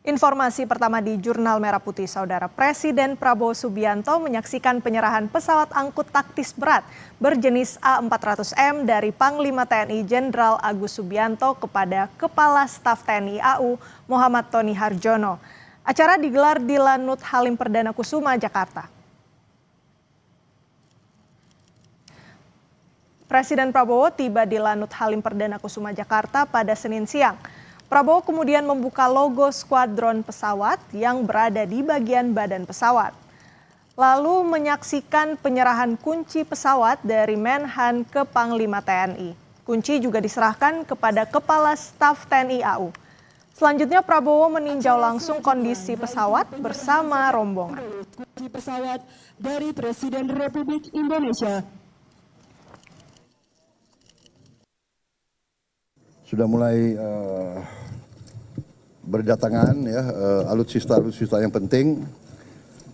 Informasi pertama di Jurnal Merah Putih, Saudara. Presiden Prabowo Subianto menyaksikan penyerahan pesawat angkut taktis berat berjenis A400M dari Panglima TNI Jenderal Agus Subianto kepada Kepala Staf TNI AU Muhammad Tony Harjono. Acara digelar di Lanut Halim Perdana Kusuma, Jakarta. Presiden Prabowo tiba di Lanut Halim Perdana Kusuma, Jakarta pada Senin siang. Prabowo kemudian membuka logo skuadron pesawat yang berada di bagian badan pesawat. Lalu menyaksikan penyerahan kunci pesawat dari Menhan ke Panglima TNI. Kunci juga diserahkan kepada Kepala Staf TNI AU. Selanjutnya Prabowo meninjau langsung kondisi pesawat bersama rombongan. Kunci pesawat dari Presiden Republik Indonesia. Sudah mulai berdatangan ya alutsista yang penting.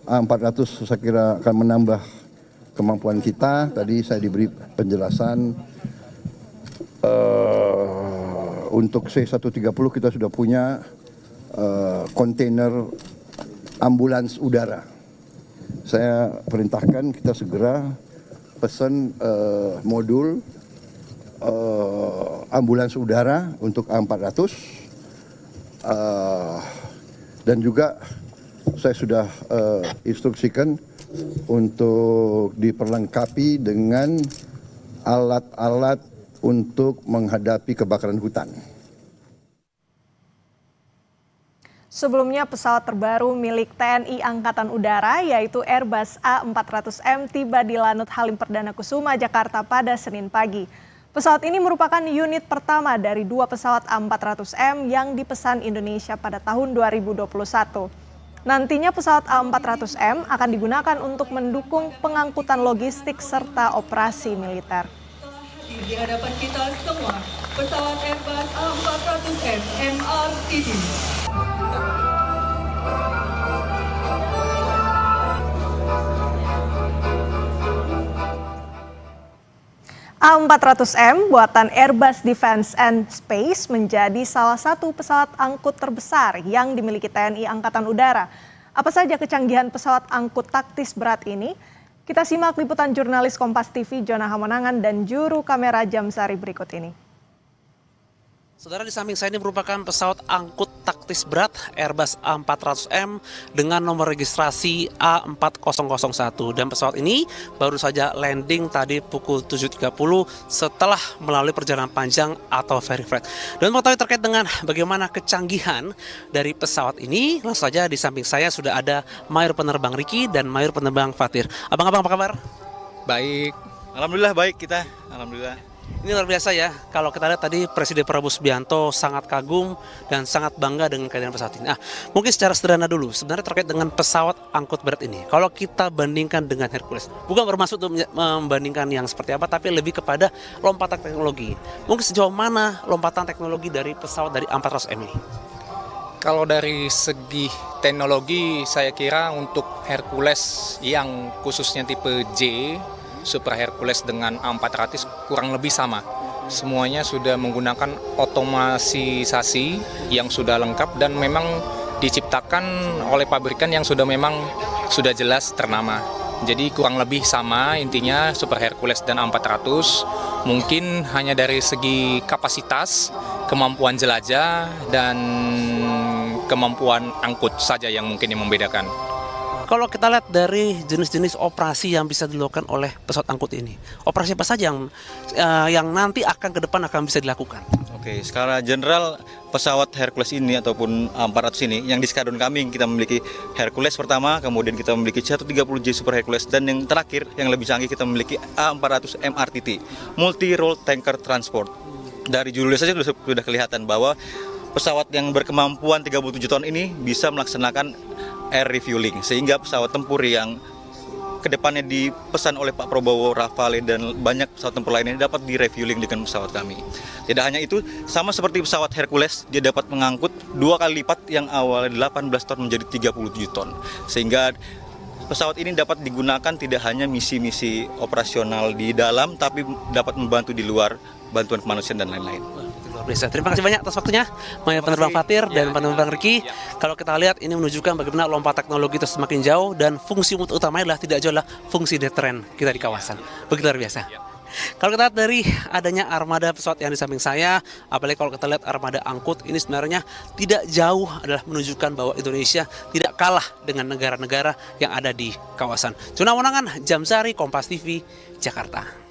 A400 saya kira akan menambah kemampuan kita. Tadi saya diberi penjelasan untuk C-130 kita sudah punya kontainer ambulans udara. Saya perintahkan kita segera pesan modul ambulans udara untuk A400 dan juga saya sudah instruksikan untuk diperlengkapi dengan alat-alat untuk menghadapi kebakaran hutan. Sebelumnya pesawat terbaru milik TNI Angkatan Udara yaitu Airbus A400M tiba di Lanut Halim Perdana Kusuma, Jakarta pada Senin pagi. Pesawat ini merupakan unit pertama dari 2 pesawat A400M yang dipesan Indonesia pada tahun 2021. Nantinya pesawat A400M akan digunakan untuk mendukung pengangkutan logistik serta operasi militer. Di hadapan kita semua, pesawat Airbus A400M MRTT. A400M buatan Airbus Defence and Space menjadi salah satu pesawat angkut terbesar yang dimiliki TNI Angkatan Udara. Apa saja kecanggihan pesawat angkut taktis berat ini? Kita simak liputan jurnalis Kompas TV Jona Hamonangan dan juru kamera Jamsari berikut ini. Saudara, di samping saya ini merupakan pesawat angkut taktis berat Airbus A400M dengan nomor registrasi A4001. Dan pesawat ini baru saja landing tadi pukul 7.30 setelah melalui perjalanan panjang atau very flight. Dan mengetahui terkait dengan bagaimana kecanggihan dari pesawat ini, langsung saja di samping saya sudah ada Mayor Penerbang Riki dan Mayor Penerbang Fatir. Abang-abang apa kabar? Baik, alhamdulillah baik kita, alhamdulillah. Ini luar biasa ya, kalau kita lihat tadi Presiden Prabowo Subianto sangat kagum dan sangat bangga dengan kehadiran pesawat ini. Nah, mungkin secara sederhana dulu, sebenarnya terkait dengan pesawat angkut berat ini. Kalau kita bandingkan dengan Hercules, bukan bermaksud untuk membandingkan yang seperti apa, tapi lebih kepada lompatan teknologi. Mungkin sejauh mana lompatan teknologi dari pesawat dari A400M ini? Kalau dari segi teknologi, saya kira untuk Hercules yang khususnya tipe J, Super Hercules dengan A400 kurang lebih sama. Semuanya sudah menggunakan otomatisasi yang sudah lengkap dan memang diciptakan oleh pabrikan yang memang sudah jelas ternama. Jadi kurang lebih sama intinya Super Hercules dan A400. Mungkin hanya dari segi kapasitas, kemampuan jelajah dan kemampuan angkut saja yang mungkin yang membedakan. Kalau kita lihat dari jenis-jenis operasi yang bisa dilakukan oleh pesawat angkut ini, operasi apa saja yang nanti akan ke depan akan bisa dilakukan? Oke, secara general pesawat Hercules ini ataupun A400 ini yang di skadron kami kita memiliki Hercules pertama, kemudian kita memiliki C-130J Super Hercules dan yang terakhir yang lebih canggih kita memiliki A400 MRTT, Multi Role Tanker Transport. Dari judulnya saja sudah kelihatan bahwa pesawat yang berkemampuan 37 ton ini bisa melaksanakan air refueling, sehingga pesawat tempur yang kedepannya dipesan oleh Pak Prabowo, Rafale dan banyak pesawat tempur lainnya dapat di refueling dengan pesawat kami. Tidak hanya itu, sama seperti pesawat Hercules, dia dapat mengangkut 2 kali lipat yang awalnya 18 ton menjadi 37 ton. Sehingga pesawat ini dapat digunakan tidak hanya misi-misi operasional di dalam, tapi dapat membantu di luar, bantuan kemanusiaan dan lain-lain. Luar Indonesia. Terima kasih banyak atas waktunya, penerbang Fatir dan penerbang Riki. Kalau kita lihat ini menunjukkan bagaimana lompat teknologi terus semakin jauh dan fungsi utamanya adalah tidak jauh adalah fungsi deteren kita di kawasan. Begitu luar biasa. Kalau kita lihat dari adanya armada pesawat yang di samping saya, apalagi kalau kita lihat armada angkut, ini sebenarnya tidak jauh adalah menunjukkan bahwa Indonesia tidak kalah dengan negara-negara yang ada di kawasan. Jona Wonangan, Jamsari, Kompas TV, Jakarta.